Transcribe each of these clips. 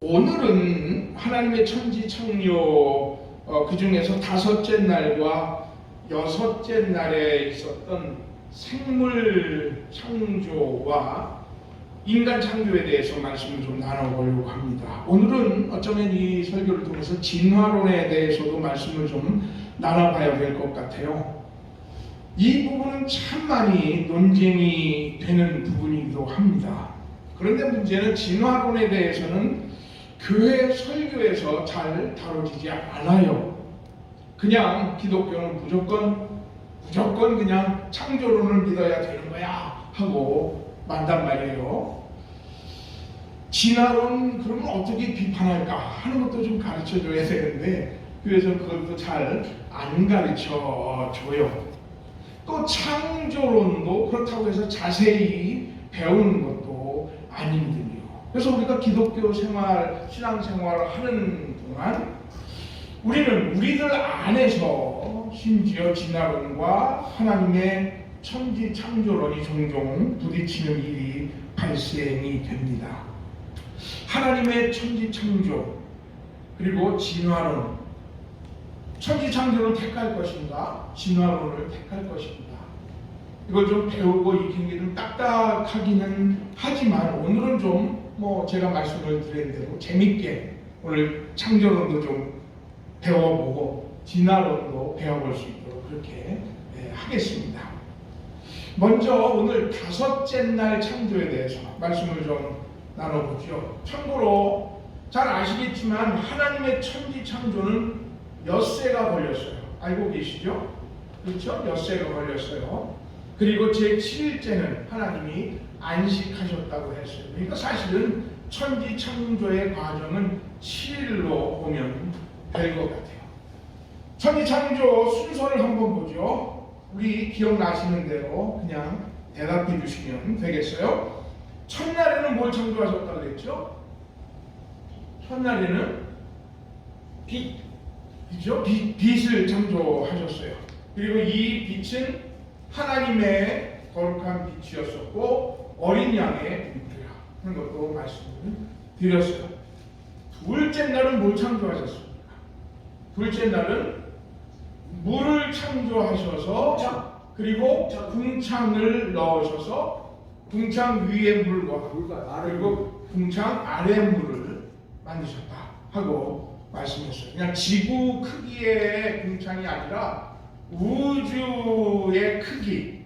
오늘은 하나님의 천지창조 그 중에서 다섯째 날과 여섯째 날에 있었던 생물 창조와 인간 창조에 대해서 말씀을 좀 나눠보려고 합니다. 오늘은 어쩌면 이 설교를 통해서 진화론에 대해서도 말씀을 좀 나눠봐야 될 것 같아요. 이 부분은 참 많이 논쟁이 되는 부분이기도 합니다. 그런데 문제는 진화론에 대해서는 교회 설교에서 잘 다뤄지지 않아요. 그냥 기독교는 무조건 그냥 창조론을 믿어야 되는 거야 하고 만단 말이에요. 진화론 그러면 어떻게 비판할까 하는 것도 좀 가르쳐 줘야 되는데 교회에서 그것도 잘 안 가르쳐 줘요. 또 창조론도 그렇다고 해서 자세히 배우는 것도 아니거든요. 그래서 우리가 기독교 생활, 신앙생활을 하는 동안 우리는 우리들 안에서 심지어 진화론과 하나님의 천지 창조론이 종종 부딪히는 일이 발생이 됩니다. 하나님의 천지 창조 그리고 진화론, 천지 창조를 택할 것인가, 진화론을 택할 것인가, 이걸 좀 배우고 익힌 게 좀 딱딱하기는 하지만 오늘은 좀 제가 말씀을 드린 대로 재밌게 오늘 창조론도 좀 배워보고 진화론도 배워볼 수 있도록 그렇게 하겠습니다. 먼저 오늘 다섯째 날 창조에 대해서 말씀을 좀 나눠보죠. 참고로 잘 아시겠지만 하나님의 천지 창조는 엿새가 걸렸어요. 알고 계시죠? 그렇죠? 엿새가 걸렸어요. 그리고 제7일째는 하나님이 안식하셨다고 했어요. 그러니까 사실은 천지 창조의 과정은 7일로 보면 될 것 같아요. 천지 창조 순서를 한번 보죠. 우리 기억나시는 대로 그냥 대답해 주시면 되겠어요. 첫날에는 뭘 창조하셨다고 그랬죠? 첫날에는 빛이죠? 빛을 창조하셨어요. 그리고 이 빛은 하나님의 거룩한 빛이었었고 어린 양의 빛이라 하는 것도 말씀을 드렸어요. 둘째 날은 뭘 창조하셨습니까? 둘째 날은 물을 창조하셔서 그리고 궁창을 넣으셔서 궁창 위의 물과 그리고 궁창 아래 물을 만드셨다 하고 말씀했어요. 그냥 지구 크기의 궁창이 아니라 우주의 크기,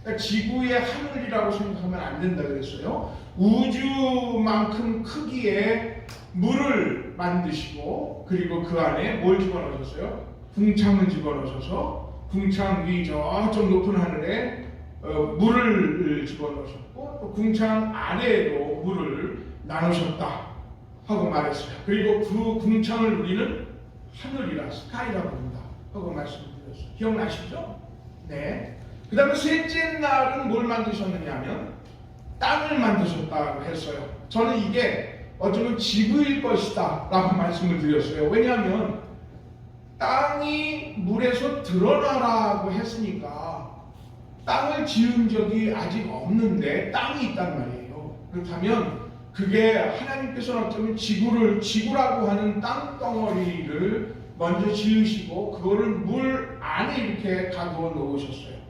그러니까 지구의 하늘이라고 생각하면 안 된다 그랬어요. 우주만큼 크기의 물을 만드시고 그리고 그 안에 뭘 집어넣으셨어요? 궁창을 집어넣으셔서 궁창 위 저쪽 높은 하늘에 물을 집어넣으셨고 또 궁창 아래에도 물을 나누셨다 하고 말했어요. 그리고 그 궁창을 우리는 하늘이라 스카이라고 부른다 하고 말씀드렸어요. 기억나시죠? 네. 그 다음에 셋째 날은 뭘 만드셨느냐 하면 땅을 만드셨다고 했어요. 저는 이게 어쩌면 지구일 것이다 라고 말씀을 드렸어요. 왜냐하면 땅이 물에서 드러나라고 했으니까 땅을 지은 적이 아직 없는데 땅이 있단 말이에요. 그렇다면 그게 하나님께서는 어쩌면 지구라고 하는 땅덩어리를 먼저 지으시고 그거를 물 안에 이렇게 가두어 놓으셨어요.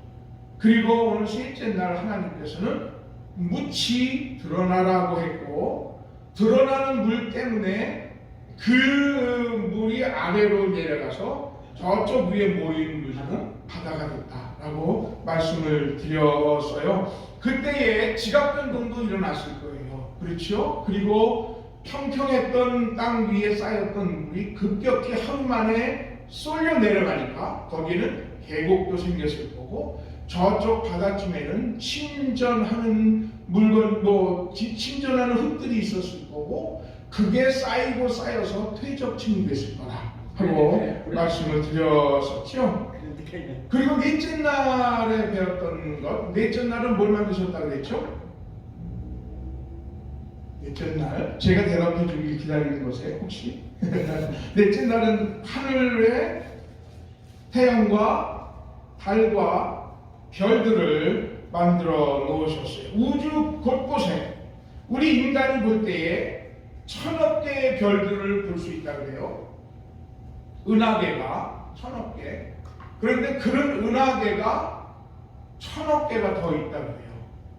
그리고 오늘 셋째 날 하나님께서는 묻이 드러나라고 했고 드러나는 물 때문에 그 물이 아래로 내려가서 저쪽 위에 모인 물은 바다가 됐다라고 말씀을 드렸어요. 그때에 지각 변동도 일어났을 거예요. 그렇죠? 그리고 평평했던 땅 위에 쌓였던 물이 급격히 하루 만에 쏠려 내려가니까 거기는 계곡도 생겼을 거고 저쪽 바다쯤에는 침전하는 물건, 침전하는 흙들이 있었을 거고 그게 쌓이고 쌓여서 퇴적층이 됐을 거라 하고 말씀을 드렸었죠. 그리고 넷째 날에 배웠던 것, 넷째 날은 뭘 만드셨다고 그랬죠? 넷째 날, 제가 대답해 주길 기다리는 것에 혹시 넷째 날은 하늘에 태양과 달과 별들을 만들어 놓으셨어요. 우주 곳곳에 우리 인간이 볼 때에 천억 개의 별들을 볼 수 있다 그래요. 은하계가 천억 개. 그런데 그런 은하계가 천억 개가 더 있다 그래요.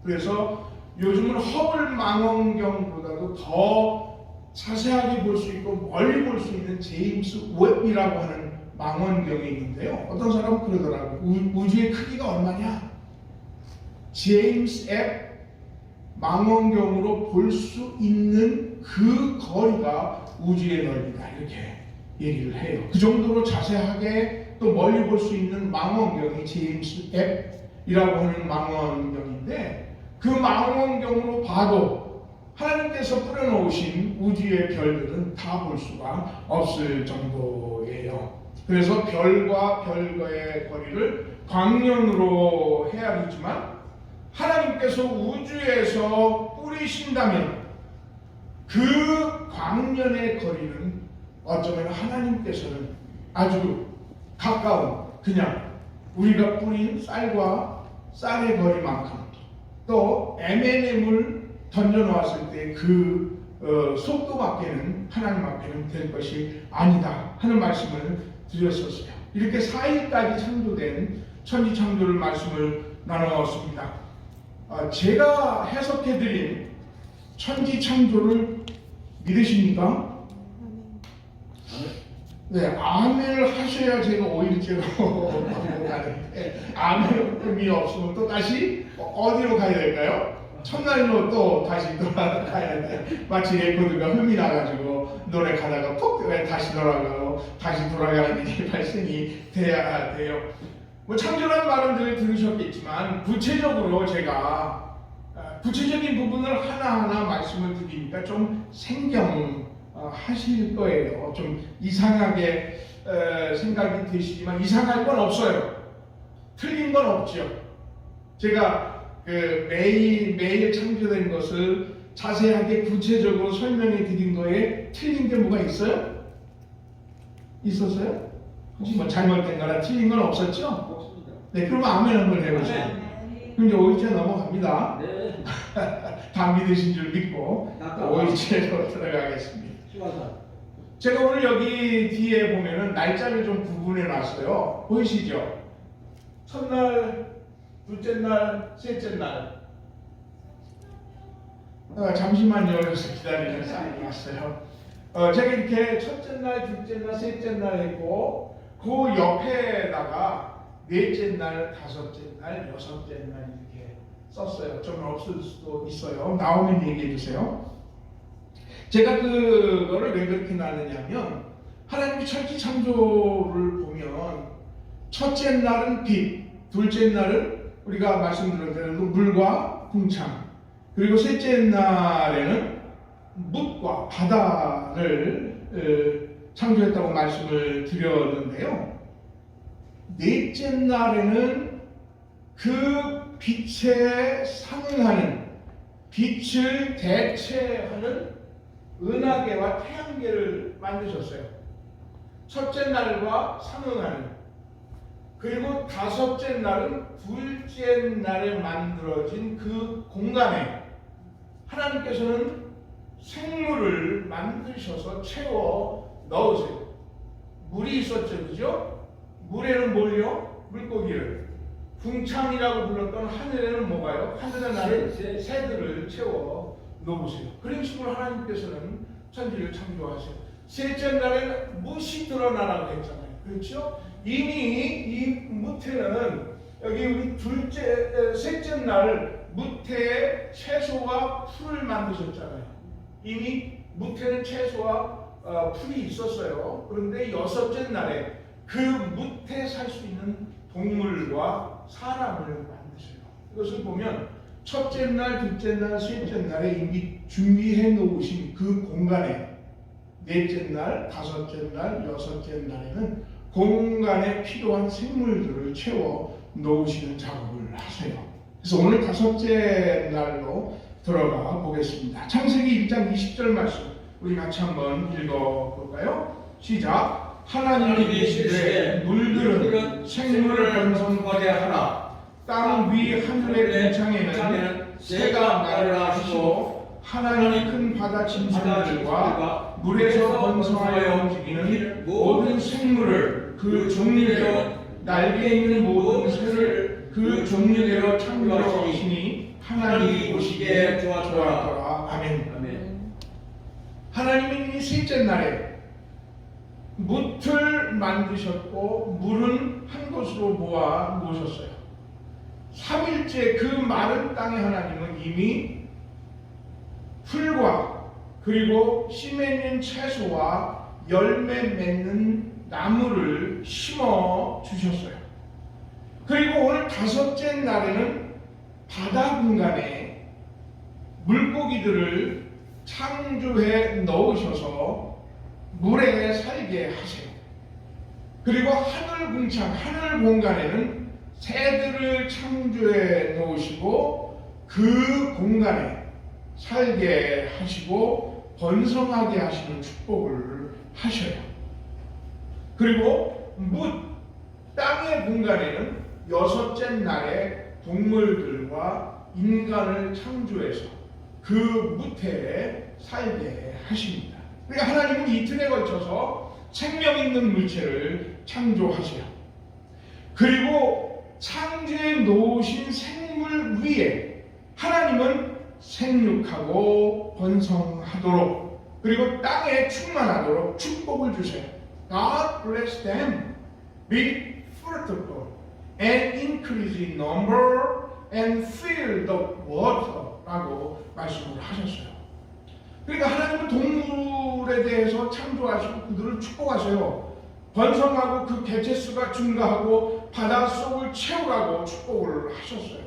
그래서 요즘은 허블 망원경보다도 더 자세하게 볼 수 있고 멀리 볼 수 있는 제임스 웹이라고 하는 망원경이 있는데요. 어떤 사람은 그러더라고요. 우주의 크기가 얼마냐? 제임스 웹 망원경으로 볼 수 있는 그 거리가 우주의 넓이다. 이렇게 얘기를 해요. 그 정도로 자세하게 또 멀리 볼 수 있는 망원경이 제임스 웹이라고 하는 망원경인데, 그 망원경으로 봐도 하나님께서 뿌려놓으신 우주의 별들은 다 볼 수가 없을 정도예요. 그래서 별과 별과의 거리를 광년으로 헤아리지만 하나님께서 우주에서 뿌리신다면 그 광년의 거리는 어쩌면 하나님께서는 아주 가까운, 그냥 우리가 뿌린 쌀과 쌀의 거리만큼, 또 M&M을 던져놓았을 때 그 속도밖에는 하나님 앞에는 될 것이 아니다 하는 말씀을 드렸었어요. 이렇게 4일까지 창조된 천지창조를 말씀을 나누었습니다. 제가 해석해드린 천지창조를 믿으십니까? 네, 아멘을 하셔야 제가 5일째로 가는데, 아멘 의미 없으면 또 다시 어디로 가야 될까요? 첫날로 또 다시 돌아가야 돼. 마치 레코드가 흠이 나가지고 노래 가다가 푹 다시 돌아가고 다시 돌아가는 일이 발생이 돼야 돼요. 뭐 창조라는 말은 늘 들으셨겠지만 구체적으로 제가 구체적인 부분을 하나하나 말씀을 드리니까 좀 생경하실 거예요. 좀 이상하게 생각이 드시지만 이상할 건 없어요. 틀린 건 없죠. 제가 매일 창조된 것을 자세하게 구체적으로 설명해 드린 거에 틀린 게 뭐가 있어요? 있었어요? 혹시 뭐 잘못된 거나 틀린 건 없었죠? 없습니다. 네, 그럼 아멘 한번 해보세요. 그럼 이제 5일째 넘어갑니다. 네. 다 믿으신 줄 믿고 5일째로 들어가겠습니다. 수고하셨습니다. 제가 오늘 여기 뒤에 보면은 날짜를 좀 구분해 놨어요. 보이시죠? 첫날, 둘째 날, 셋째 날. 잠시만요. 여기서 기다리는 사람이 왔어요. 제가 이렇게 첫째 날, 둘째 날, 셋째 날 했고, 그 옆에다가 넷째 날, 다섯째 날, 여섯째 날 이렇게 썼어요. 좀 없을 수도 있어요. 나오면 얘기해 주세요. 제가 그거를 왜 그렇게 나누냐면, 하나님의 천지 창조를 보면 첫째 날은 빛, 둘째 날은 우리가 말씀드린 대로 물과 궁창, 그리고 셋째 날에는 묻과 바다를 창조했다고 말씀을 드렸는데요. 넷째 날에는 그 빛에 상응하는, 빛을 대체하는 은하계와 태양계를 만드셨어요. 첫째 날과 상응하는. 그리고 다섯째 날은 둘째 날에 만들어진 그 공간에 하나님께서는 생물을 만드셔서 채워 넣으세요. 물이 있었죠, 그죠? 물에는 뭘요? 물고기를. 궁창이라고 불렀던 하늘에는 뭐가요? 하늘에 나는 새들을 채워 넣으세요. 그런 식으로 하나님께서는 천지를 창조하세요. 셋째 날에는 무시 드러나라고 했잖아요. 그렇죠? 이미 이 무태는 여기 우리 셋째 날 무태에 채소와 풀을 만드셨잖아요. 이미 무태는 채소와 풀이 있었어요. 그런데 여섯째 날에 그 무태에 살 수 있는 동물과 사람을 만드세요. 이것을 보면 첫째 날, 둘째 날, 셋째 날에 이미 준비해 놓으신 그 공간에 넷째 날, 다섯째 날, 여섯째 날에는 공간에 필요한 생물들을 채워 놓으시는 작업을 하세요. 그래서 오늘 다섯째 날로 들어가 보겠습니다. 창세기 1장 20절 말씀 우리 같이 한번 읽어볼까요? 시작. 하나님이 이르시되 물들은 생물을 번성하게 하라. 땅 위 하늘의 궁창에는 새가 날을 하시고 하나님의 큰 바다 짐승들과 물에서 번성하여 움직이는 모든 생물을 그 종류대로 날개 있는 모든 새를 그 종류대로 창조하시니 하나님이 보시기에 좋았더라. 아멘. 하나님은 이 셋째 날에 뭇을 만드셨고 물은 한 곳으로 모아 놓으셨어요. 3일째 그 마른 땅에 하나님은 이미 풀과 그리고 씨 맺는 채소와 열매 맺는 나무를 심어 주셨어요. 그리고 오늘 다섯째 날에는 바다 공간에 물고기들을 창조해 넣으셔서 물에 살게 하세요. 그리고 하늘 공간에는 새들을 창조해 놓으시고 그 공간에 살게 하시고 번성하게 하시는 축복을 하셔요. 그리고 땅의 공간에는 여섯째 날에 동물들과 인간을 창조해서 그 무태에 살게 하십니다. 그러니까 하나님은 이틀에 걸쳐서 생명 있는 물체를 창조하세요. 그리고 창조해 놓으신 생물 위에 하나님은 생육하고 번성하도록 그리고 땅에 충만하도록 축복을 주세요. God bless them. Be fruitful and increase in number and fill the water 라고 말씀을 하셨어요. 그러니까 하나님은 동물에 대해서 창조하시고 그들을 축복하세요. 번성하고 그 개체수가 증가하고 바닷속을 채우라고 축복을 하셨어요.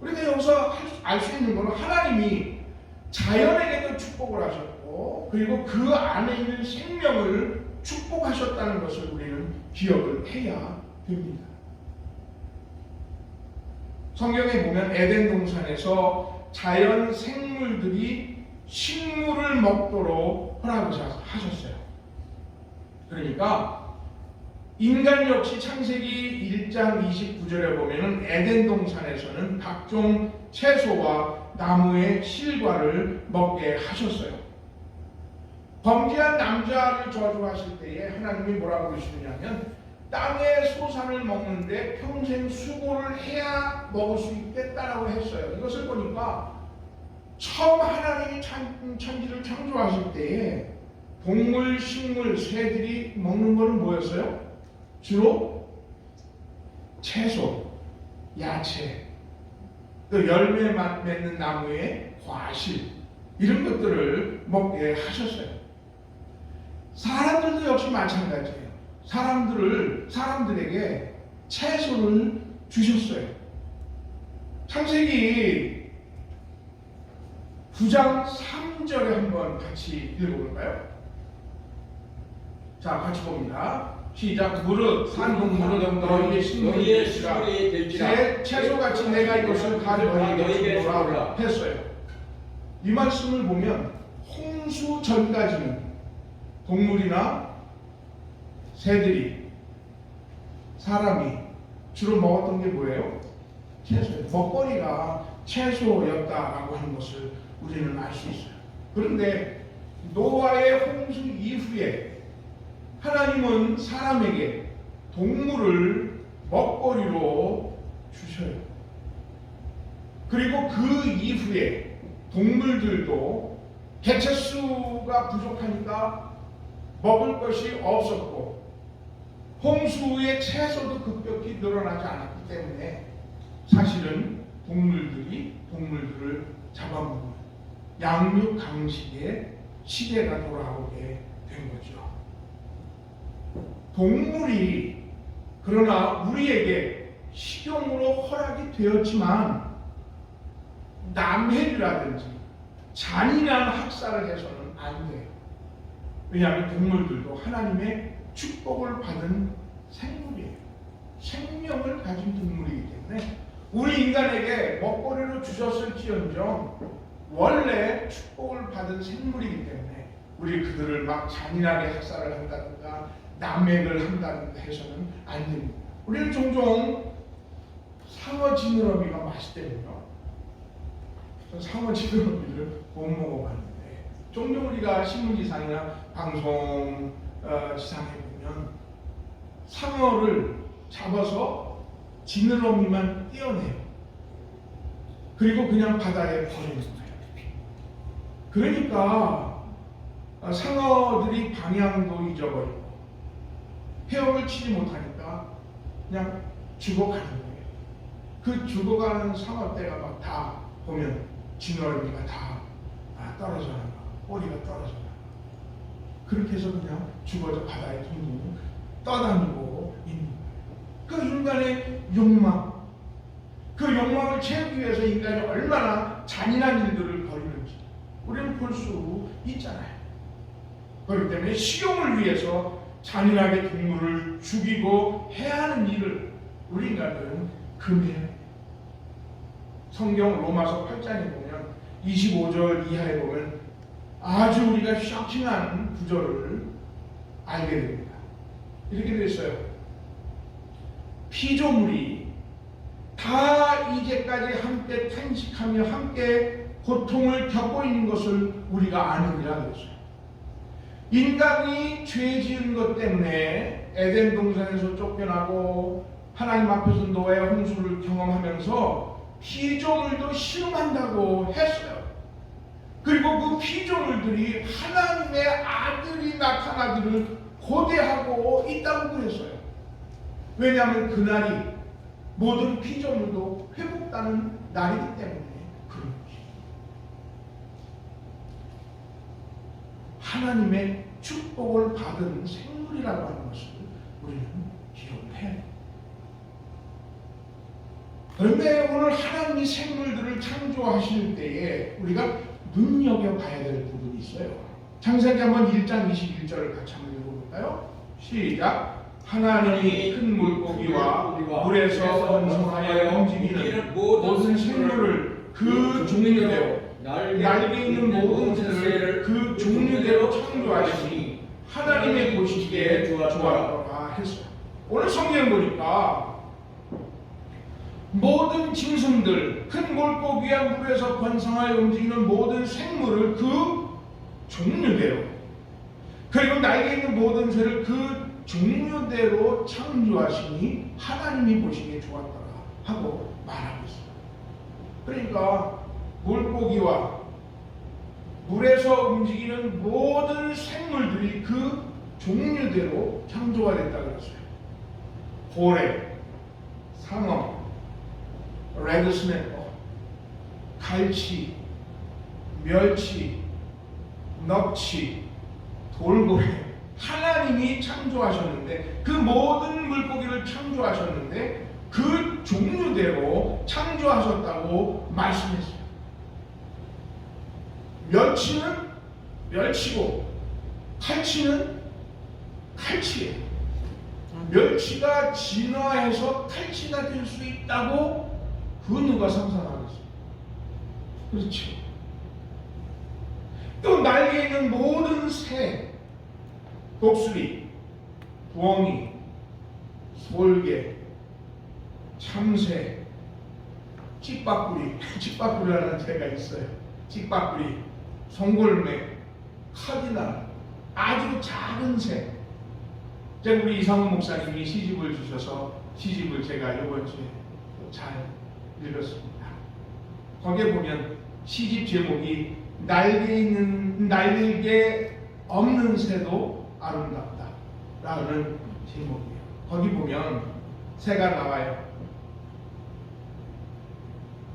우리가 여기서 알 수 있는 것은 하나님이 자연에게도 축복을 하셨고 그리고 그 안에 있는 생명을 축복하셨다는 것을 우리는 기억을 해야 됩니다. 성경에 보면 에덴 동산에서 자연 생물들이 식물을 먹도록 허락하셨어요. 그러니까 인간 역시 창세기 1장 29절에 보면은 에덴 동산에서는 각종 채소와 나무의 실과를 먹게 하셨어요. 범죄한 남자를 저주하실 때에 하나님이 뭐라고 그러시느냐면 땅의 소산을 먹는데 평생 수고를 해야 먹을 수 있겠다라고 했어요. 이것을 보니까 처음 하나님이 천지를 창조하실 때에 동물, 식물, 새들이 먹는 것은 뭐였어요? 주로 채소, 야채, 또 열매 맺는 나무의 과실 이런 것들을 먹게 하셨어요. 사람들도 역시 마찬가지예요. 사람들에게 채소를 주셨어요. 창세기 9장 3절에 한번 같이 읽어볼까요? 자, 같이 봅니다. 시작. 무릇 산 동물은 너희의 식물이 될지라 채소같이 내가 이것을 다 너희에게 주노라 했어요. 이 말씀을 보면 홍수 전까지는 동물이나 새들이 사람이 주로 먹었던 게 뭐예요? 채소예요. 먹거리가 채소였다라고 하는 것을 우리는 알 수 있어요. 그런데 노아의 홍수 이후에 하나님은 사람에게 동물을 먹거리로 주셔요. 그리고 그 이후에 동물들도 개체수가 부족하니까 먹을 것이 없었고 홍수 후에 채소도 급격히 늘어나지 않았기 때문에 사실은 동물들을 잡아먹는 양육 강식의 시대가 돌아오게 된 거죠. 동물이 그러나 우리에게 식용으로 허락이 되었지만 남해라든지 잔인한 학살을 해서는 안 돼요. 왜냐하면 동물들도 하나님의 축복을 받은 생물이에요. 생명을 가진 동물이기 때문에 우리 인간에게 먹거리로 주셨을지언정 원래 축복을 받은 생물이기 때문에 우리 그들을 막 잔인하게 학살을 한다든가 남획을 한다든가 해서는 안 됩니다. 우리는 종종 상어 지느러미가 맛있대요. 전 상어 지느러미를 못 먹어봤는데 종종 우리가 신문지상이나 방송 지상에 보면 상어를 잡아서 지느러미만 떼어내요. 그리고 그냥 바다에 버리는 거예요. 그러니까 상어들이 방향도 잊어버리고 헤엄을 치지 못하니까 그냥 죽어가는 거예요. 그 죽어가는 상어 떼가 막 다 보면 지느러미가 다 떨어져 나가, 꼬리가 떨어져 나가. 그렇게 해서 그냥 죽어서 바다에 둥둥 떠다니고 있는 거예요. 그 인간의 욕망, 그 욕망을 채우기 위해서 인간이 얼마나 잔인한 일들을 벌이는지 우리는 볼 수 있잖아요. 그렇기 때문에 식용을 위해서 잔인하게 동물을 죽이고 해야 하는 일을 우리 인간들은 금해야 해요. 성경 로마서 8장에 보면 25절 이하에 보면 아주 우리가 쇼킹한 구절을 알게 됩니다. 이렇게 되어 있어요. 피조물이 다 이제까지 함께 탄식하며 함께 고통을 겪고 있는 것을 우리가 아느니라 그랬어요. 인간이 죄 지은 것 때문에 에덴 동산에서 쫓겨나고 하나님 앞에서 노아의 홍수를 경험하면서 피조물도 실험한다고 했어요. 그리고 그 피조물들이 하나님의 아들이 나타나기를 고대하고 있다고 그랬어요. 왜냐하면 그날이 모든 피조물도 회복되는 날이기 때문에 그런 것이죠. 하나님의 축복을 받은 생물이라고 하는 것을 우리는 기억해야 해요. 그런데 오늘 하나님이 생물들을 창조하실 때에 우리가 눈여겨봐야 될 부분이 있어요. 창세기 한번 1장 21절을 같이 한번 읽어볼까요? 시작! 하나님이 큰 물고기와 물에서 번성하여 움직이는 모든 생물을 그 종류대로 날개 있는 모든 새를 그 종류대로 창조하시니 하나님의 보시기에 좋았더라 했어요. 오늘 성경 보니까 모든 짐승들, 큰 물고기와 물에서 번성하여 움직이는 모든 생물을 그 종류대로, 그리고 날개 있는 모든 새를 그 종류대로 창조하시니 하나님이 보시기에 좋았더라 하고 말하고 있어요. 그러니까 물고기와 물에서 움직이는 모든 생물들이 그 종류대로 창조가 됐다고 그랬어요. 고래, 상어, 레드스네커, 갈치, 멸치, 넙치, 돌고래, 하나님이 창조하셨는데 그 모든 물고기를 창조하셨는데 그 종류대로 창조하셨다고 말씀했어요. 멸치는 멸치고 칼치는 칼치예요. 멸치가 진화해서 칼치가 될 수 있다고 그 누가 상상하겠어요? 그렇죠. 또 날개 있는 모든 새, 독수리, 부엉이, 솔개, 참새, 찍바꾸리라는 새가 있어요. 찍바꾸리, 송골매, 카디날, 아주 작은 새. 제가 우리 이상훈 목사님이 시집을 주셔서 시집을 제가 이번 주에 잘 읽었습니다. 거기에 보면 시집 제목이 날개 없는 새도 아름답다 라는 제목이에요. 거기 보면 새가 나와요.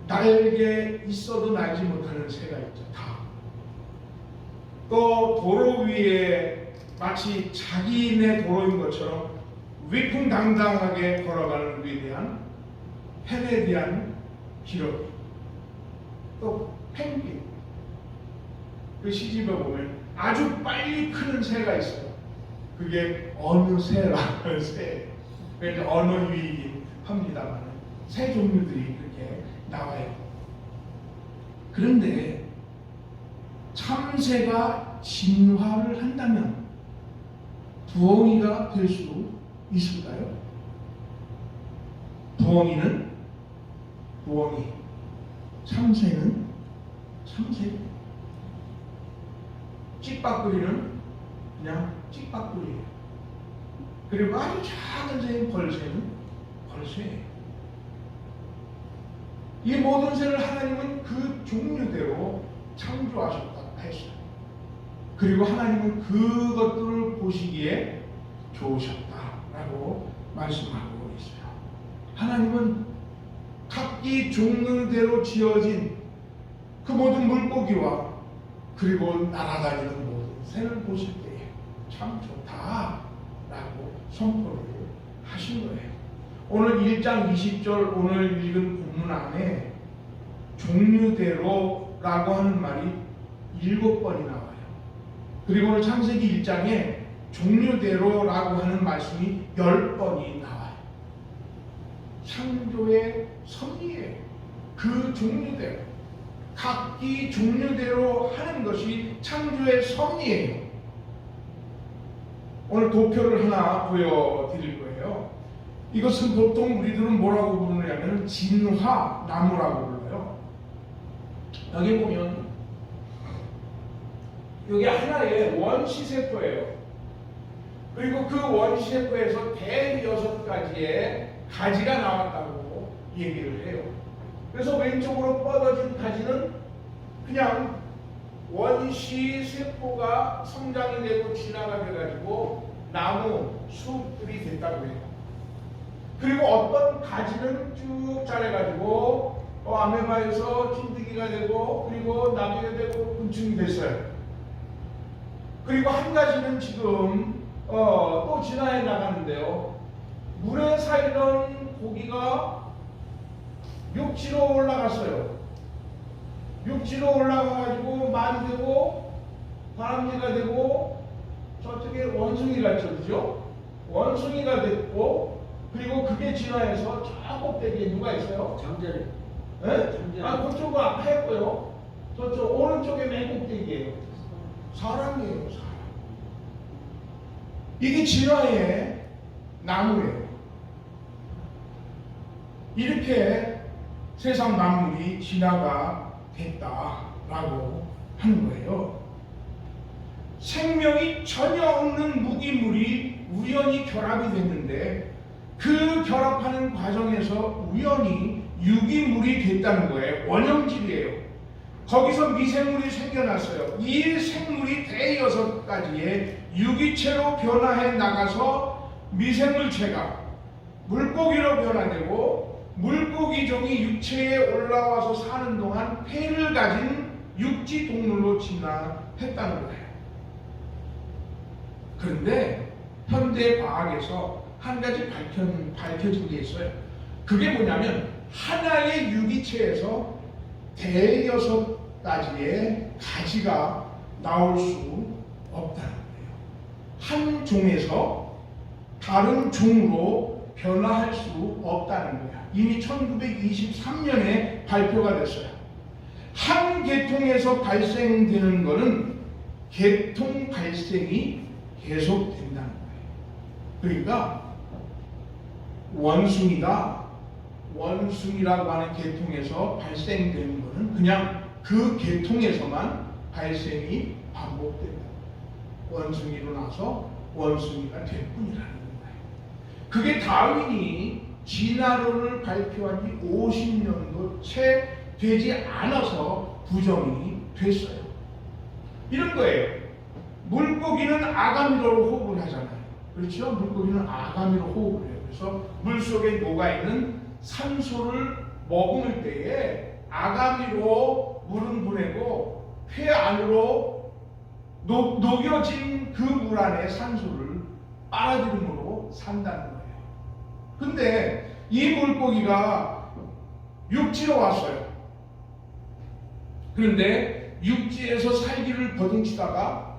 날개 있어도 날지 못하는 새가 있죠. 다. 또 도로 위에 마치 자기네 도로인 것처럼 위풍당당하게 걸어가는 위대한 페레디안 기러기, 또 펭귄. 그 시집에 보면 아주 빨리 크는 새가 있어요. 그게 어느 새라는 새. 그러니까 언어유이긴 합니다만 새 종류들이 그렇게 나와요. 그런데 참새가 진화를 한다면 부엉이가 될 수 있을까요? 부엉이, 참새는 참새. 찍박구리는 그냥 찍박구리예요. 그리고 아주 작은 새인 벌새는 벌새예요. 이 모든 새를 하나님은 그 종류대로 창조하셨다고 했어요. 그리고 하나님은 그것들을 보시기에 좋으셨다라고 말씀하고 있어요. 하나님은 각기 종류대로 지어진 그 모든 물고기와 그리고 날아다니는 모든 새를 보실 때에 참 좋다라고 선포를 하신 거예요. 오늘 1장 20절 오늘 읽은 본문 안에 종류대로라고 하는 말이 7번이 나와요. 그리고 오늘 창세기 1장에 종류대로라고 하는 말씀이 10번이 나와요. 창조의 섭리예요. 그 종류대로 각기 종류대로 하는 것이 창조의 섭리예요. 오늘 도표를 하나 보여드릴 거예요. 이것은 보통 우리들은 뭐라고 부르냐면 진화나무라고 불러요. 여기 보면 여기 하나의 원시세포예요. 그리고 그 원시세포에서 대6가지의 가지가 나왔다고 얘기를 해요. 그래서 왼쪽으로 뻗어진 가지는 그냥 원시세포가 성장이 되고 진화가 돼가지고 나무, 숲들이 됐다고 해요. 그리고 어떤 가지는 쭉 자라가지고 아메바에서 찐득이가 되고 그리고 나무가 되고 곤충이 됐어요. 그리고 한 가지는 지금 또 진화해 나가는데요. 물에 살던 고기가 육지로 올라갔어요. 육지로 올라가가지고 말이 되고 바람쥐가 되고 저쪽에 원숭이가 있죠, 그죠? 원숭이가 됐고 그리고 그게 진화해서 저 꼭대기에 누가 있어요? 잠자리. 네? 잠자리. 그쪽은 앞에 했고요. 저쪽 오른쪽에 맨 꼭대기에요. 사람이에요, 사람. 이게 진화의 나무예요. 이렇게 세상 만물이 진화가 됐다라고 하는 거예요. 생명이 전혀 없는 무기물이 우연히 결합이 됐는데 그 결합하는 과정에서 우연히 유기물이 됐다는 거예요. 원형질이에요. 거기서 미생물이 생겨났어요. 이 생물이 대6가지의 유기체로 변화해 나가서 미생물체가 물고기로 변화되고 물고기종이 육체에 올라와서 사는 동안 폐를 가진 육지 동물로 진화했다는 거예요. 그런데 현대 과학에서 한 가지 밝혀진 게 있어요. 그게 뭐냐면 하나의 유기체에서 대6가지의 가지가 나올 수 없다는 거예요. 한 종에서 다른 종으로 변화할 수 없다는 거예요. 이미 1923년에 발표가 됐어요. 한 계통에서 발생되는 것은 계통 발생이 계속된다는 거예요. 그러니까 원숭이라고 하는 계통에서 발생되는 것은 그냥 그 계통에서만 발생이 반복된다. 원숭이로 나서 원숭이가 될 뿐이라는 거예요. 그게 다윈이 진화론을 발표한 지 50년도 채 되지 않아서 부정이 됐어요. 이런 거예요. 물고기는 아가미로 호흡을 하잖아요. 그렇죠? 물고기는 아가미로 호흡을 해요. 그래서 물속에 녹아있는 산소를 머금을 때에 아가미로 물은 보내고 폐 안으로 녹여진 그 물 안에 산소를 빨아들임으로 산다는 거예요. 근데 이 물고기가 육지로 왔어요. 그런데 육지에서 살기를 버둥치다가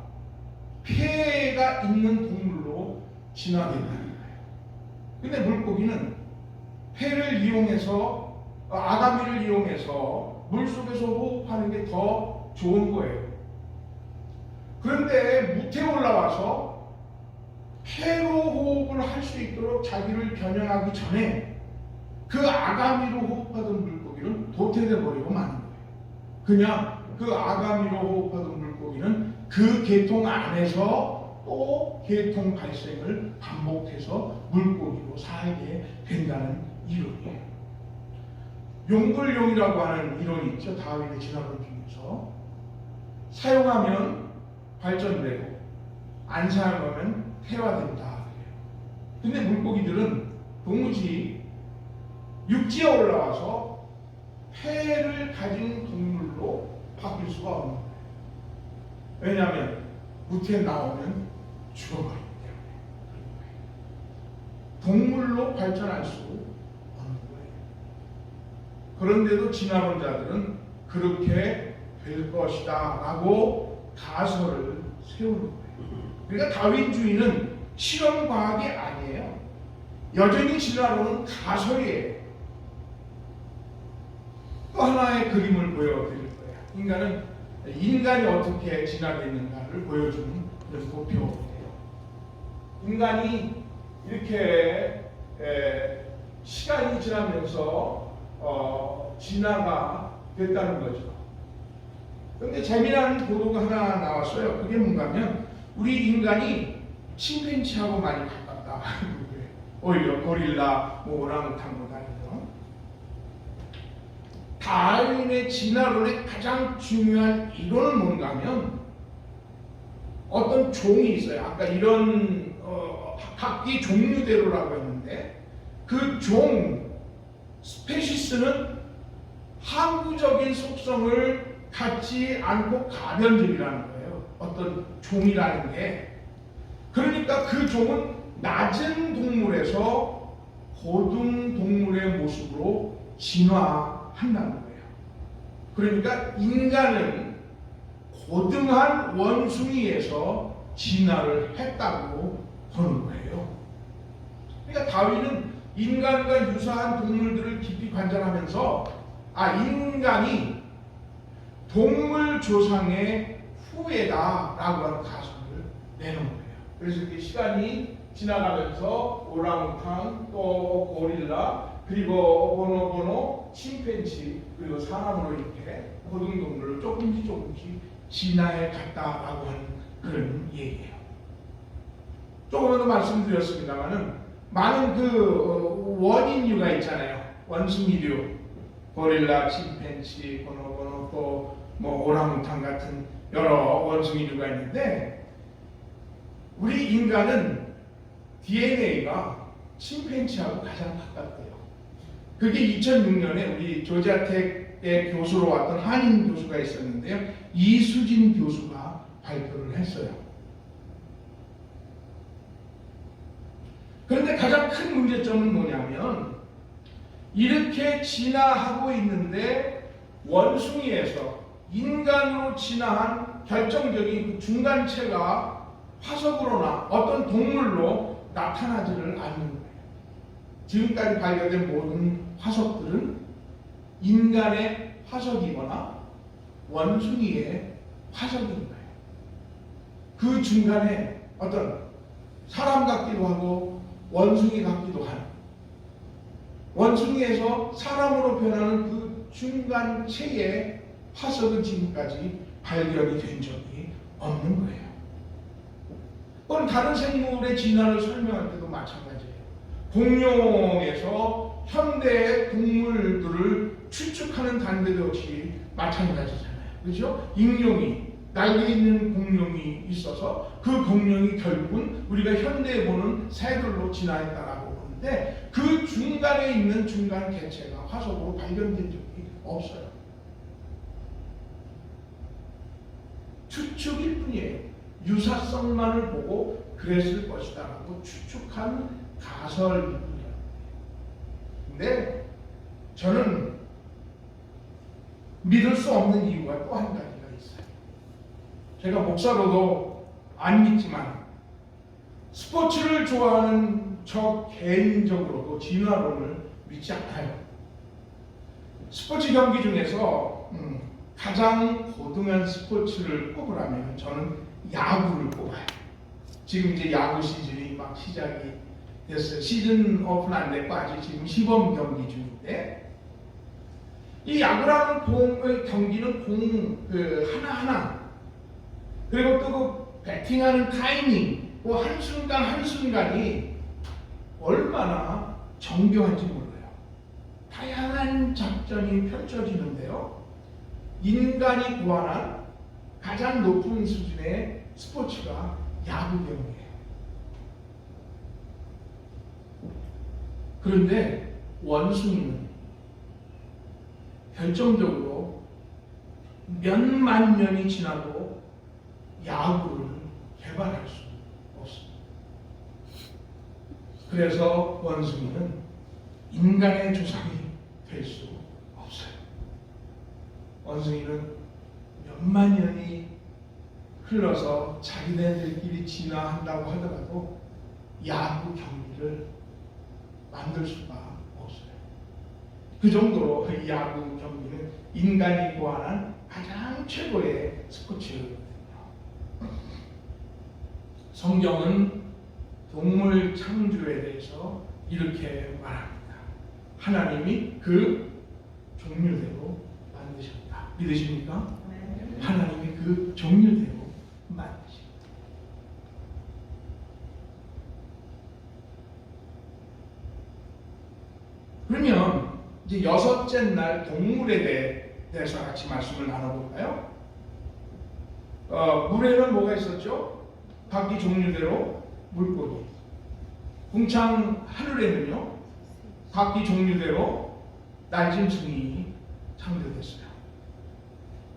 폐가 있는 동물로 진화된다는 거예요. 근데 물고기는 폐를 이용해서 아가미를 이용해서 물속에서 호흡하는 게 더 좋은 거예요. 그런데 무태에 올라와서 폐로 호흡을 할 수 있도록 자기를 변형하기 전에 그 아가미로 호흡하던 물고기는 도태돼 버리고 마는 거예요. 그냥 그 아가미로 호흡하던 물고기는 그 계통 안에서 또 계통 발생을 반복해서 물고기로 살게 된다는 이론이에요. 용불용이라고 하는 이론이 있죠. 다윈의 진화론 중에서 사용하면 발전되고 안 사용하면 태화된다. 근데 물고기들은 도무지 육지에 올라와서 폐를 가진 동물로 바뀔 수가 없는 거예요. 왜냐하면 무태에 나오면 죽어버리기 때문에. 동물로 발전할 수 없는 거예요. 그런데도 진화론자들은 그렇게 될 것이다 라고 가설을 세우는 거예요. 그러니까 다윈주의는 실험과학이 아니에요. 여전히 진화론은 가설이에요. 또 하나의 그림을 보여드릴 거예요. 인간이 어떻게 진화됐는가를 보여주는 그런 도표예요. 인간이 이렇게 시간이 지나면서 진화가 됐다는 거죠. 그런데 재미난 보도가 하나 나왔어요. 그게 뭔가 하면 우리 인간이 침팬지하고 많이 가깝다. 오히려 고릴라, 오랑우탄보다는요. 다윈의 진화론의 가장 중요한 이론은 뭔가 하면 어떤 종이 있어요. 아까 이런 각기 종류대로라고 했는데 그 종, 스페시스는 항구적인 속성을 갖지 않고 가변적이라는 거예요. 어떤 종이라는 게. 그러니까 그 종은 낮은 동물에서 고등 동물의 모습으로 진화한다는 거예요. 그러니까 인간은 고등한 원숭이에서 진화를 했다고 보는 거예요. 그러니까 다윈은 인간과 유사한 동물들을 깊이 관찰하면서 인간이 동물 조상의 후예다라고 하는 가설을 내놓은 거예요. 그래서 이렇게 시간이 지나가면서 오랑우탄, 또 고릴라, 그리고 보노보노, 침팬지, 그리고 사람으로 이렇게 고등동물을 조금씩 진화해 갔다라고 하는 그런 얘기예요. 조금만 더 말씀드렸습니다만은 많은 그 원인류가 있잖아요. 원숭이류, 고릴라, 침팬지, 보노보노, 또 뭐 오랑우탄 같은 여러 원숭이류가 있는데 우리 인간은 DNA가 침팬지하고 가장 가깝대요. 그게 2006년에 우리 조지아텍의 교수로 왔던 한인 교수가 있었는데요. 이수진 교수가 발표를 했어요. 그런데 가장 큰 문제점은 뭐냐면 이렇게 진화하고 있는데 원숭이에서 인간으로 진화한 결정적인 그 중간체가 화석으로나 어떤 동물로 나타나지를 않는 거예요. 지금까지 발견된 모든 화석들은 인간의 화석이거나 원숭이의 화석인 거예요. 그 중간에 어떤 사람 같기도 하고 원숭이 같기도 하는 원숭이에서 사람으로 변하는 그 중간체의 화석은 지금까지 발견이 된 적이 없는 거예요. 또는 다른 생물의 진화를 설명할 때도 마찬가지예요. 공룡에서 현대의 동물들을 추측하는 단계도 역시 마찬가지잖아요. 그렇죠? 익룡이 날개 있는 공룡이 있어서 그 공룡이 결국은 우리가 현대에 보는 새들로 진화했다라고 보는데 그 중간에 있는 중간 개체가 화석으로 발견된 적이 없어요. 추측일 뿐이에요. 유사성만을 보고 그랬을 것이다라고 추측한 가설일 뿐이에요. 근데 저는 믿을 수 없는 이유가 또 한 가지가 있어요. 제가 목사로도 안 믿지만 스포츠를 좋아하는 저 개인적으로도 진화론을 믿지 않아요. 스포츠 경기 중에서 가장 고등한 스포츠를 꼽으라면 저는 야구를 꼽아요. 지금 이제 야구 시즌이 막 시작이 됐어요. 시즌 오픈 안 됐고 아직 지금 시범 경기 중인데 이 야구라는 공의 경기는 공 하나하나, 그리고 또 그 배팅하는 타이밍, 그 한순간 한순간이 얼마나 정교한지 몰라요. 다양한 작전이 펼쳐지는데요. 인간이 구한한 가장 높은 수준의 스포츠가 야구 경기예요. 그런데 원숭이는 결정적으로 몇만 년이 지나도 야구를 개발할 수 없습니다. 그래서 원숭이는 인간의 조상이 될 수 없어요. 원숭이는 몇만 년이 흘러서 자기네들끼리 진화한다고 하더라도 야구 경기를 만들 수가 없어요. 그 정도로 이 야구 경기는 인간이 구하는 가장 최고의 스포츠거든요. 성경은 동물 창조에 대해서 이렇게 말합니다. 하나님이 그 종류대로 만드셨다. 믿으십니까? 네. 하나님이 그 종류대로 만드셨다. 그러면 이제 여섯째 날 동물에 대해서 같이 말씀을 나눠볼까요? 물에는 뭐가 있었죠? 각기 종류대로 물고기. 궁창 하늘에는요, 각기 종류대로 날짐승이 창조됐어요.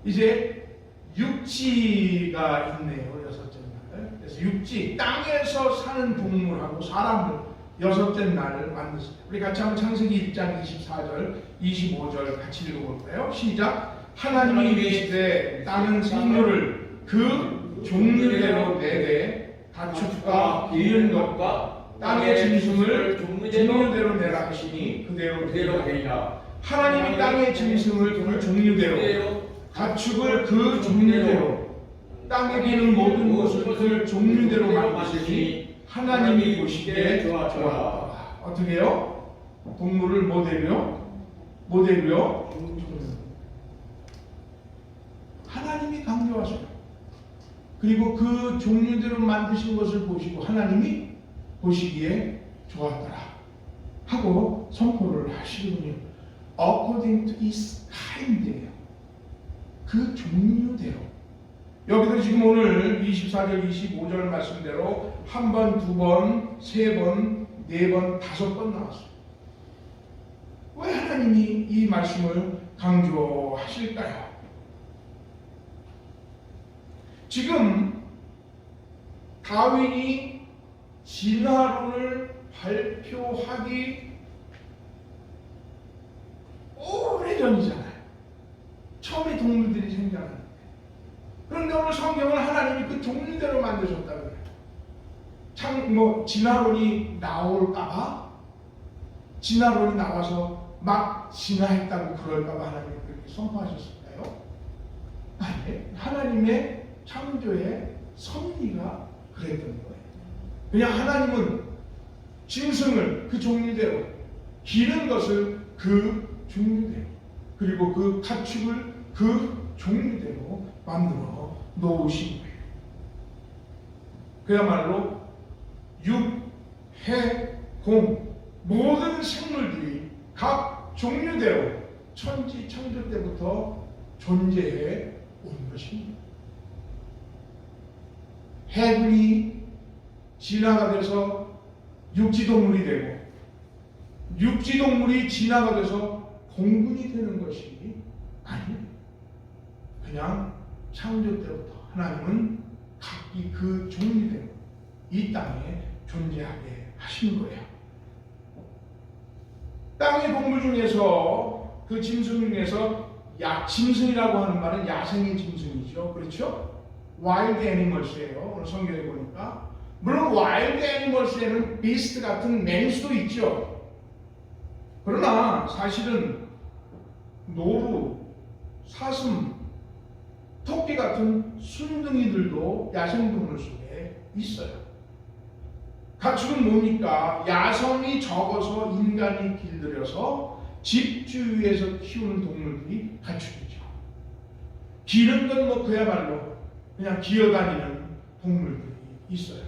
이제 육지가 있네요, 여섯째 날. 그래서 육지, 땅에서 사는 동물하고 사람을 여섯째 날을 만드세요. 우리 같이 한번 창세기 1장 24절, 25절 같이 읽어볼까요? 시작. 하나님이 이르시되 땅은 생물을 그 종류대로 내되 가축과 기른 것과 땅의 짐승을 종류대로 내라 하시니 그대로 되리라. 하나님이 땅의 짐승을 그 종류대로, 가축을 그 종류대로, 땅에 기는 모든 것을 그 종류대로 만드시니 하나님이 보시기에 좋았더라. 어떻게 해요? 동물을 모델로 하나님이 강조하셔요. 그리고 그 종류대로 만드신 것을 보시고 하나님이 보시기에 좋았더라 하고 선포를 하시군요. According to his kind예요. 그 종류대로. 여기도 지금 오늘 24절, 25절 말씀대로 한 번, 두 번, 세 번, 네 번, 다섯 번 나왔어요. 왜 하나님이 이 말씀을 강조하실까요? 지금 다윈이 진화론을 발표하기 오래전이잖아요. 처음에 동물들이 생겨났는데. 그런데 오늘 성경은 하나님이 그 종류대로 만드셨다고 해요. 진화론이 나올까봐, 진화론이 나와서 막 진화했다고 그럴까봐 하나님이 그렇게 선포하셨을까요? 아니, 하나님의 창조의 섭리가 그랬던 거예요. 그냥 하나님은 짐승을 그 종류대로, 기른 것을 그 종류대로, 그리고 그 가축을 그 종류대로 만들어 놓으신 거예요. 그야말로 육, 해, 공, 모든 생물들이 각 종류대로 천지 창조 때부터 존재해 온 것입니다. 해군이 진화가 돼서 육지동물이 되고, 육지동물이 진화가 돼서 공군이 되는 것이 아닙니다. 그냥 창조 때부터 하나님은 각기 그 종류대로 이 땅에 존재하게 하신 거예요. 땅의 동물 중에서, 그 짐승 중에서 짐승이라고 하는 말은 야생의 짐승이죠. 그렇죠? 와일드 애니멀스예요. 오늘 성경에 보니까. 물론 와일드 애니멀스에는 비스트 같은 맹수도 있죠. 그러나 사실은 노루, 사슴, 토끼 같은 순둥이들도 야생동물 속에 있어요. 가축은 뭡니까? 야성이 적어서 인간이 길들여서 집주위에서 키우는 동물들이 가축이죠. 기른 건 뭐 그야말로 그냥 기어다니는 동물들이 있어요.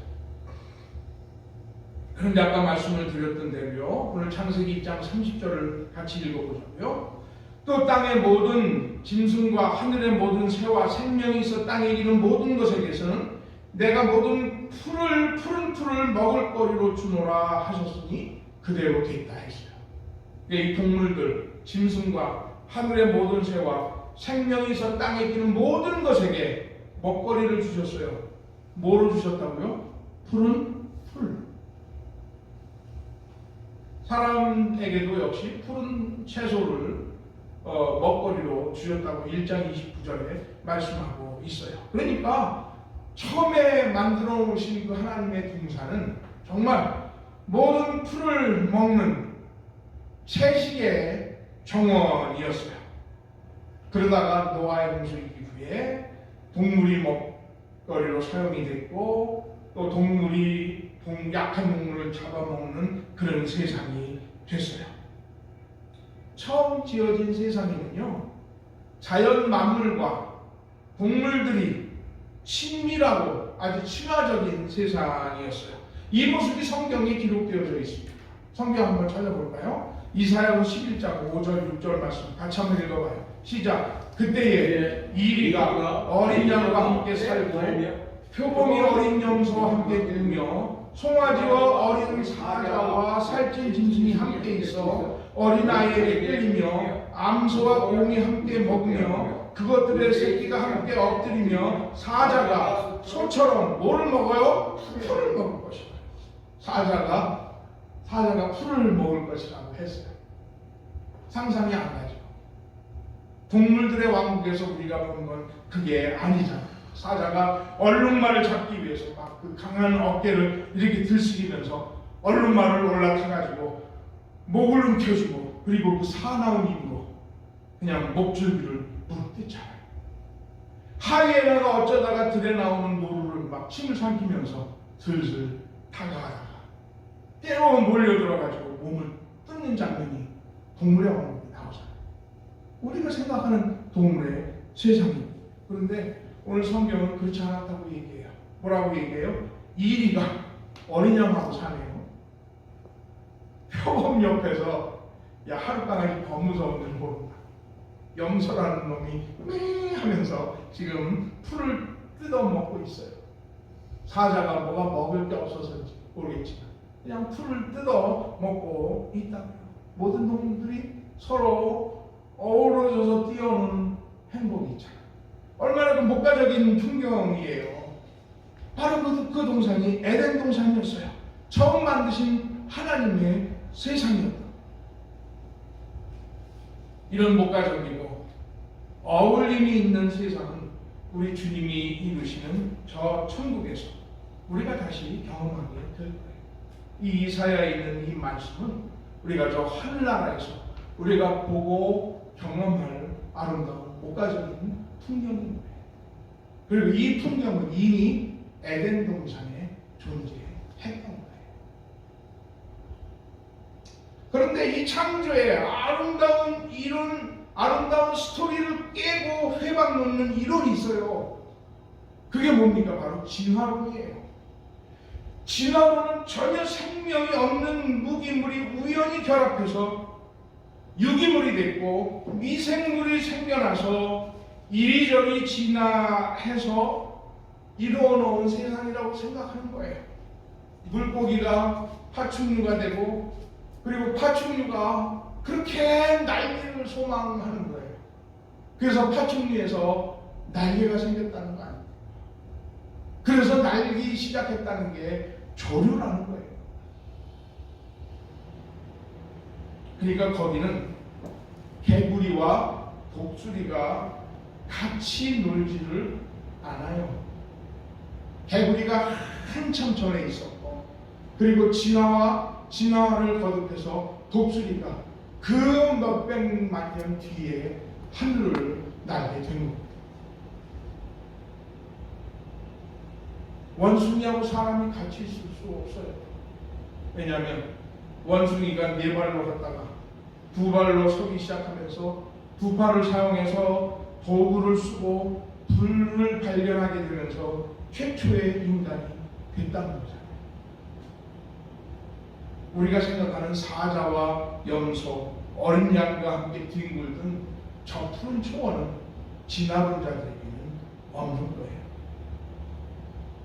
그런데 아까 말씀을 드렸던 대로요. 오늘 창세기 1장 30절을 같이 읽어보자고요. 또 땅의 모든 짐승과 하늘의 모든 새와 생명이 있어 땅에 기는 모든 것에게서는 내가 모든 푸른 풀을 먹을 거리로 주노라 하셨으니 그대로 됐다 했어요. 이 동물들, 짐승과 하늘의 모든 새와 생명이 있어 땅에 기는 모든 것에게 먹거리를 주셨어요. 뭐로 주셨다고요? 푸른 풀. 사람에게도 역시 푸른 채소를 먹거리로 주셨다고 1장 29절에 말씀하고 있어요. 그러니까 처음에 만들어 놓으신 그 하나님의 동산은 정말 모든 풀을 먹는 채식의 정원이었어요. 그러다가 노아의 홍수 이후에 동물이 먹거리로 사용이 됐고 또 동물이 약한 동물을 잡아먹는 그런 세상이 됐어요. 처음 지어진 세상에는요, 자연 만물과 동물들이 친밀하고 아주 친화적인 세상이었어요. 이 모습이 성경에 기록되어져 있습니다. 성경 한번 찾아볼까요? 이사야서 11장 5절 6절 말씀 같이 한번 읽어봐요. 시작. 그때에 이리가 어린 양과 함께 살고 표범이 어린 염소와 함께 들며 송아지와 어린 사자와 살찐 짐승이 함께 있어 어린아이에게 끌리며 암소와 곰이 함께 먹으며 그것들의 새끼가 함께 엎드리며 사자가 소처럼 뭐를 먹어요? 풀을 먹을 것이다. 사자가 풀을 먹을 것이라고 했어요. 상상이 안 가죠. 동물들의 왕국에서 우리가 본 건 그게 아니잖아요. 사자가 얼룩말을 잡기 위해서 막 그 강한 어깨를 이렇게 들썩이면서 얼룩말을 올라타가지고 목을 움켜쥐고 그리고 그 사나운 입으로 그냥 목줄기를 물어뜯잖아요. 하이에나가 어쩌다가 들에 나오는 노루를 막 침을 삼키면서 슬슬 다가가다가 때로 몰려들어가지고 몸을 뜯는 장면이 동물의 왕국에 나오잖아요. 우리가 생각하는 동물의 세상입니다. 그런데 오늘 성경은 그렇지 않았다고 얘기해요. 뭐라고 얘기해요? 이리가 어린 양하고 사네요. 표범 옆에서 야 하룻강아지 더 무서운 줄 모른다. 염소라는 놈이 매 하면서 지금 풀을 뜯어먹고 있어요. 사자가 뭐가 먹을 게 없어서인지 모르겠지만 그냥 풀을 뜯어먹고 있다고요. 모든 동물들이 서로 어우러져서 뛰어오는 행복이 있잖아요. 얼마나 그 목가적인 풍경이에요. 바로 그 동산이 에덴 동산이었어요. 처음 만드신 하나님의 세상이었다. 이런 목가적이고 어울림이 있는 세상은 우리 주님이 이루시는 저 천국에서 우리가 다시 경험하게 될 거예요. 이 이사야에 있는 이 말씀은 우리가 저 하늘나라에서 우리가 보고 경험할 아름다운 목가적인 풍경인 거예요. 그리고 이 풍경은 이미 에덴 동산에 존재했던 거예요. 그런데 이 창조의 아름다운 스토리를 깨고 회방 놓는 이론이 있어요. 그게 뭡니까? 바로 진화론이에요. 진화론은 전혀 생명이 없는 무기물이 우연히 결합해서 유기물이 됐고 미생물이 생겨나서 이리저리 진화해서 이루어놓은 세상이라고 생각하는 거예요. 물고기가 파충류가 되고 그리고 파충류가 그렇게 날개를 소망하는 거예요. 그래서 파충류에서 날개가 생겼다는 거 아니에요. 그래서 날기 시작했다는 게 조류라는 거예요. 그러니까 거기는 개구리와 독수리가 같이 놀지를 않아요. 개구리가 한참 전에 있었고 그리고 진화를 거듭해서 독수리가 그 몇백만 년 뒤에 하늘을 날게 된 겁니다. 원숭이하고 사람이 같이 있을 수 없어요. 왜냐하면 원숭이가 네 발로 갔다가 두 발로 서기 시작하면서 두 팔을 사용해서 도구를 쓰고 불을 발견하게 되면서 최초의 인간이 됐다는 거잖아요. 우리가 생각하는 사자와 염소, 어린 양과 함께 뒹굴던 저 푸른 초원은 진화론 자들에게는 없는 거예요.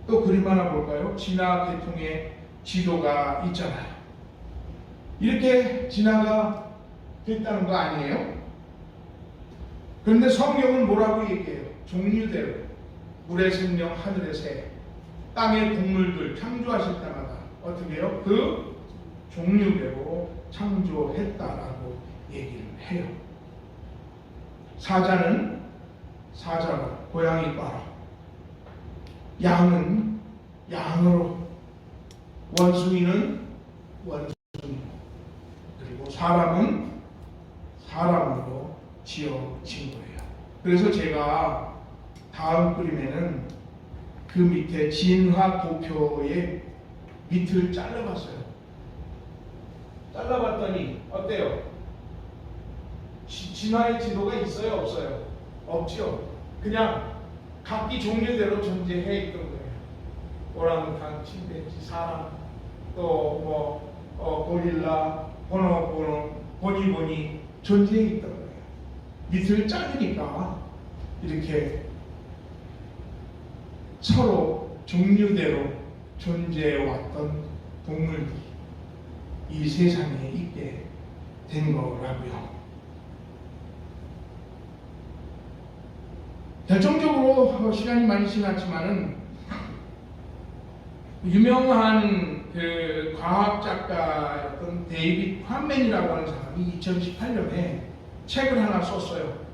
또 그림 하나 볼까요? 진화 계통의 지도가 있잖아요. 이렇게 진화가 됐다는 거 아니에요? 그런데 성경은 뭐라고 얘기해요? 종류대로 물의 생명, 하늘의 새, 땅의 동물들 창조하실 때마다 어떻게 해요? 그 종류대로 창조했다라고 얘기를 해요. 사자는 사자로, 고양이과로, 양은 양으로, 원숭이는 원숭이로, 그리고 사람은 사람으로 지어진 거예요. 그래서 제가 다음 그림에는 그 밑에 진화 도표의 밑을 잘라봤어요. 잘라봤더니 어때요? 진화의 지도가 있어요? 없어요? 없죠. 그냥 각기 종류대로 존재해 있던 거예요. 오랑우탄, 침팬지, 사람, 또 고릴라, 보노보노, 보니보니 존재해 있던 거예요. 밑을 자르니까 이렇게 서로 종류대로 존재해왔던 동물들이 이 세상에 있게 된 거라고요. 결정적으로 시간이 많이 지났지만은 유명한 그 과학 작가였던 데이빗 콴맨이라고 하는 사람이 2018년에 책을 하나 썼어요.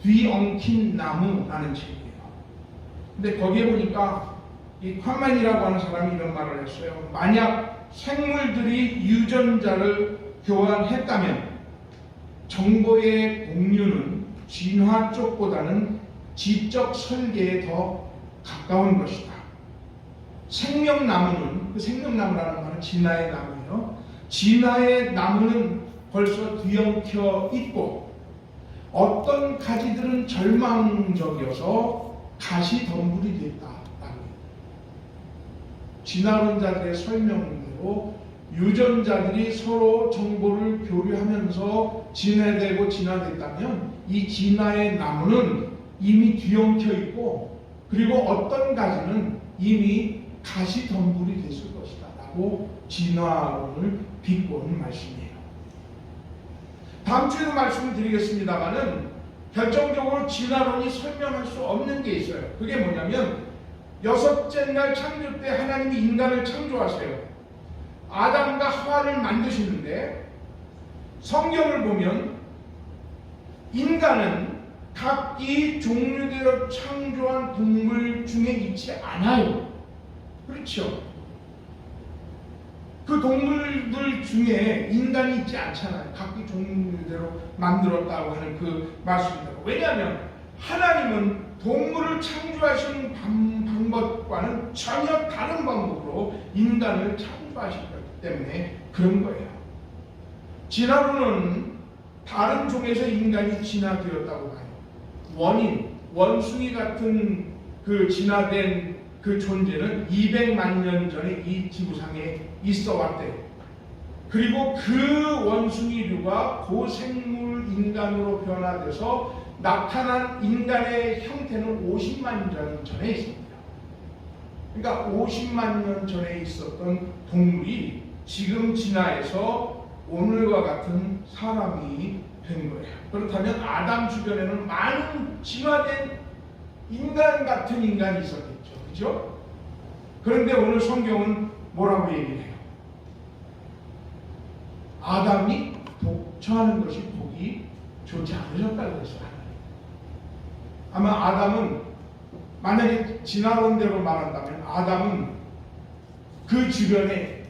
뒤엉킨 나무라는 책이에요. 근데 거기에 보니까 이 콴맨이라고 하는 사람이 이런 말을 했어요. 만약 생물들이 유전자를 교환했다면 정보의 공유는 진화 쪽보다는 지적 설계에 더 가까운 것이다. 생명나무는, 그 생명나무라는 말은 진화의 나무예요. 진화의 나무는 벌써 뒤엉켜 있고 어떤 가지들은 절망적이어서 가시덤불이 됐다라고. 진화론자들의 설명대로 유전자들이 서로 정보를 교류하면서 진화되고 진화됐다면 이 진화의 나무는 이미 뒤엉켜 있고 그리고 어떤 가지는 이미 가시덤불이 됐을 것이다 라고 진화론을 비꼬는 말씀이에요. 다음 주에도 말씀을 드리겠습니다만은 결정적으로 진화론이 설명할 수 없는 게 있어요. 그게 뭐냐면 여섯째 날 창조 때 하나님이 인간을 창조하세요. 아담과 하와를 만드시는데 성경을 보면 인간은 각기 종류대로 창조한 동물 중에 있지 않아요. 그렇죠? 그 동물들 중에 인간이 있지 않잖아요. 각기 종류대로 만들었다고 하는 그 말씀입니다. 왜냐하면 하나님은 동물을 창조하시는 방법과는 전혀 다른 방법으로 인간을 창조하셨기 때문에 그런 거예요. 진화론은 다른 종에서 인간이 진화되었다고 봐요. 원숭이 같은 그 진화된 그 존재는 200만 년 전에 이 지구상에 있어 왔대요. 그리고 그 원숭이류가 고생물 인간으로 변화돼서 나타난 인간의 형태는 50만 년 전에 있습니다. 그러니까 50만 년 전에 있었던 동물이 지금 진화해서 오늘과 같은 사람이 된 거예요. 그렇다면 아담 주변에는 많은 진화된 인간 같은 인간이 있었겠죠. 그죠? 그런데 오늘 성경은 뭐라고 얘기를 해요? 아담이 독처하는 것이 보기 좋지 않으셨다고 그랬어요. 아마 아담은 만약에 진화론대로 말한다면 아담은 그 주변에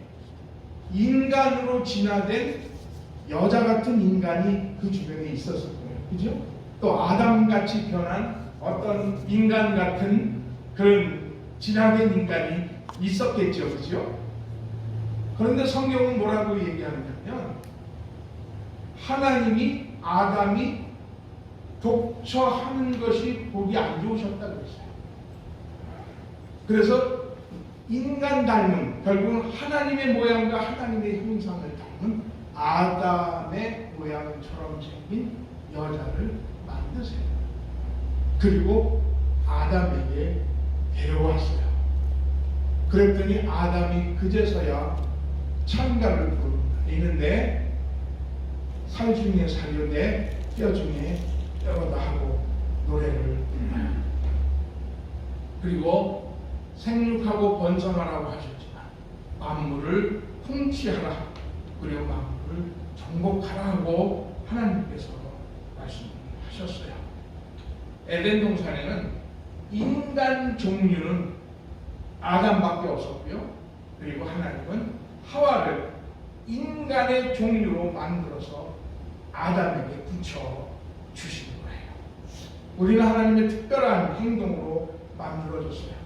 인간으로 진화된 여자 같은 인간이 그 주변에 있었을 거예요. 그죠? 또 아담같이 변한 어떤 인간 같은 그런 진화된 인간이 있었겠죠. 그죠? 그런데 성경은 뭐라고 얘기하느냐면 하나님이 아담이 독처하는 것이 보기 안 좋으셨다고 했어요. 그래서 인간 닮은, 결국은 하나님의 모양과 하나님의 형상을 닮은 아담의 모양처럼 생긴 여자를 만드세요. 그리고 아담에게 데려왔어요. 그랬더니 아담이 그제서야 찬가를 부릅니다. 이는데 살 중에 살려내 뼈 중에 뼈로다 하고 노래를 그리고 생육하고 번성하라고 하셨지만 만물을 통치하라 그리고 만물을 정복하라 하고 하나님께서 말씀하셨어요. 에덴 동산에는 인간 종류는 아담밖에 없었고요. 그리고 하나님은 하와를 인간의 종류로 만들어서 아담에게 붙여 주신 거예요. 우리는 하나님의 특별한 행동으로 만들어졌어요.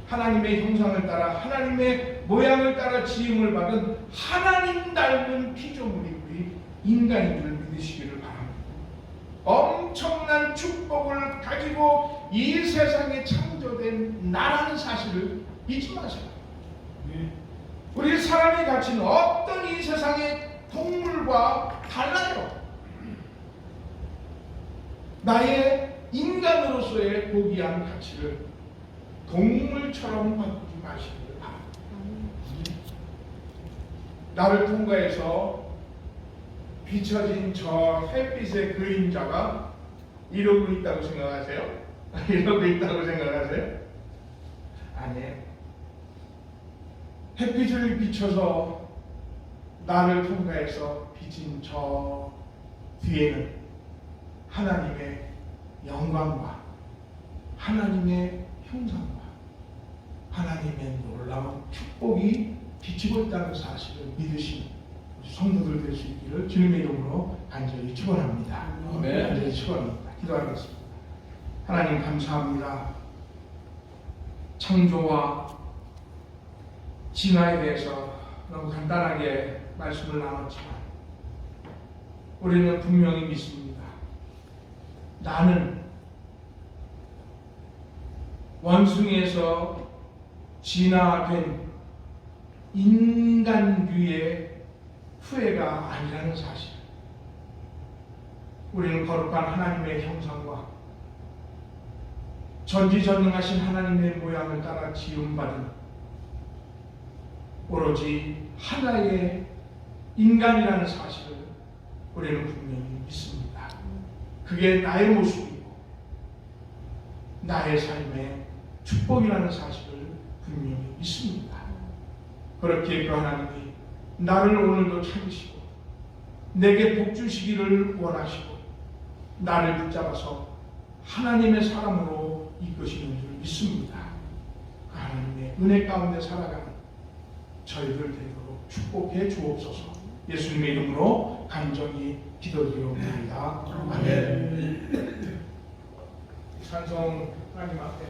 하나님의 형상을 따라 하나님의 모양을 따라 지음을 받은 하나님 닮은 피조물이 우리 인간인 줄 믿으시기를 바랍니다. 엄청난 축복을 가지고 이 세상에 창조된 나라는 사실을 잊지 마세요. 우리 사람의 가치는 어떤 이 세상의 동물과 달라요. 나의 인간으로서의 고귀한 가치를 동물처럼 바꾸지 마시기를 바랍니다. 나를 통과해서 비춰진 저 햇빛의 그림자가 이러고 있다고 생각하세요? 이러고 있다고 생각하세요? 아니에요. 햇빛을 비춰서 나를 통과해서 비친 저 뒤에는 하나님의 영광과 하나님의 형상과 하나님의 놀라운 축복이 비치고 있다는 사실을 믿으시는 성도들 될 수 있기를 주님의 이름으로 간절히 축원합니다. 간절히 축원합니다. 기도하겠습니다. 하나님 감사합니다. 창조와 진화에 대해서 너무 간단하게 말씀을 나눴지만 우리는 분명히 믿습니다. 나는 원숭이에서 진화된 인간류의 후예가 아니라는 사실. 우리는 거룩한 하나님의 형상과 전지전능하신 하나님의 모양을 따라 지음받은 오로지 하나의 인간이라는 사실을 우리는 분명히 믿습니다. 그게 나의 모습이고 나의 삶의 축복이라는 사실을 분명히 믿습니다. 그렇게 그 하나님이 나를 오늘도 찾으시고 내게 복 주시기를 원하시고 나를 붙잡아서 하나님의 사람으로 이끄시는 줄 믿습니다. 그 하나님의 은혜 가운데 살아가는 저희들 되도록 축복해 주옵소서. 예수님의 이름으로 간절히 기도드리옵나이다. 아멘. 찬송 하나님 앞에